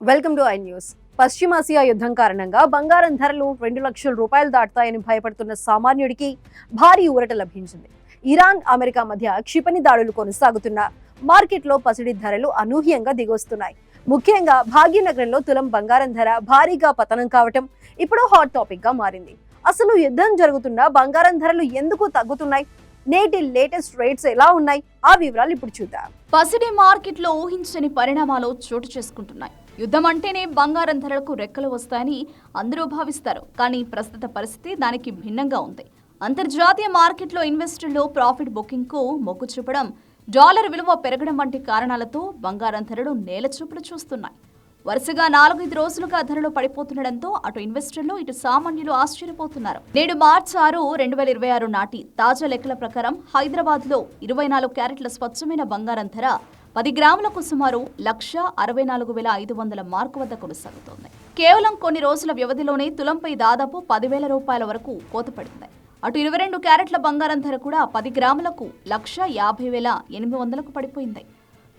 Welcome to I news. పశ్చిమాసియా యుద్ధం కారణంగా బంగారం ధరలు 2 లక్షల రూపాయలు దాటుతాయని భయపడుతున్న సామాన్యుడికి భారీ ఊరట లభించింది. ఇరాన్, అమెరికా మధ్య క్షిపణి దాడులు కొనసాగుతున్న మార్కెట్లో పసిడి ధరలు అనూహ్యంగా దిగొస్తున్నాయి. ముఖ్యంగా భాగ్యనగరంలో తులం బంగారం ధర భారీగా పతనం కావటం ఇప్పుడు హాట్ టాపిక్ గా మారింది. అసలు యుద్ధం జరుగుతున్న బంగారం ధరలు ఎందుకు తగ్గుతున్నాయి? నేటి లేటెస్ట్ రేట్స్ ఎలా ఉన్నాయి? ఆ వివరాలు ఇప్పుడు చూద్దాం. పసిడి మార్కెట్లో ఊహించని పరిణామాలు చోటు చేసుకుంటున్నాయి. యుద్ధం అంటేనే బంగారం ధరలకు రెక్కలు వస్తాయని అందరూ భావిస్తారు. కానీ ప్రస్తుత పరిస్థితి దానికి భిన్నంగా ఉంది. అంతర్జాతీయ మార్కెట్లో ఇన్వెస్టర్లు ప్రాఫిట్ బుకింగ్ కు మొగ్గు చూపడం, డాలర్ విలువ పెరగడం వంటి కారణాలతో బంగారం ధరలు నేలచూపులు చూస్తున్నాయి. వరుసగా 4-5 రోజులుగా ధరలు పడిపోతుండటంతో అటు ఇన్వెస్టర్లు, ఇటు సామాన్యులు ఆశ్చర్యపోతున్నారు. నేడు మార్చి 6, 2026 నాటి తాజా లెక్కల ప్రకారం హైదరాబాద్ లో 24 క్యారెట్ల స్వచ్ఛమైన బంగారం ధర 10 గ్రాములకు సుమారు 1,64,500 మార్కు వద్ద కొనసాగుతోంది. కేవలం కొన్ని రోజుల వ్యవధిలోనే తులంపై దాదాపు 10,000 రూపాయల వరకు కోత పడింది. అటు 22 క్యారెట్ల బంగారం ధర కూడా 10 గ్రాములకు 1,50,800కు పడిపోయింది.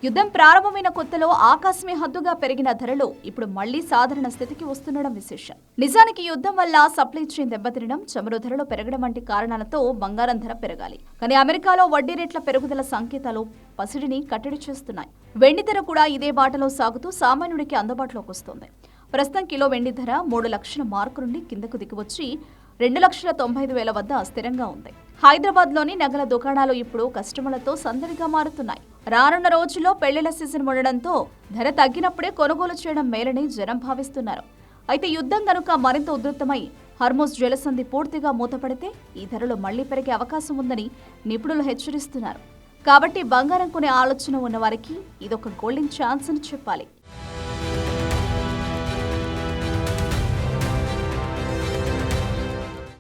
యుద్ధం ప్రారంభమైన కొత్తలో ఆకాశమే హద్దుగా పెరిగిన ధరలు ఇప్పుడు మళ్లీ సాధారణ స్థితికి వస్తుండడం విశేషం. నిజానికి యుద్ధం వల్ల సప్లై చైన్ దెబ్బతినడం, చమురు ధరలు పెరగడం వంటి కారణాలతో బంగారం ధర పెరగాలి. కానీ అమెరికాలో వడ్డీ రేట్ల పెరుగుదల సంకేతాలు పసిడిని కట్టడి చేస్తున్నాయి. వెండి ధర కూడా ఇదే బాటలో సాగుతూ సామాన్యుడికి అందుబాటులోకి వస్తోంది. ప్రస్తుతం కిలో వెండి ధర 3 లక్షల మార్కు నుండి కిందకు దిగివచ్చి 2,95,000 వద్ద స్థిరంగా ఉంది. హైదరాబాద్ లోని నగల దుకాణాలు ఇప్పుడు కస్టమర్లతో సందడిగా మారుతున్నాయి. రానున్న రోజుల్లో పెళ్లిళ్ల సీజన్ ఉండడంతో ధర తగ్గినప్పుడే కొనుగోలు చేయడం మేలని జనం భావిస్తున్నారు. అయితే యుద్ధం కనుక మరింత ఉధృతమై హర్ముజ్ జలసంధి పూర్తిగా మూతపడితే ఈ ధరలు మళ్లీ పెరిగే అవకాశం ఉందని నిపుణులు హెచ్చరిస్తున్నారు. కాబట్టి బంగారం కొనే ఆలోచన ఉన్న వారికి ఇదొక గోల్డెన్ ఛాన్స్ అని చెప్పాలి.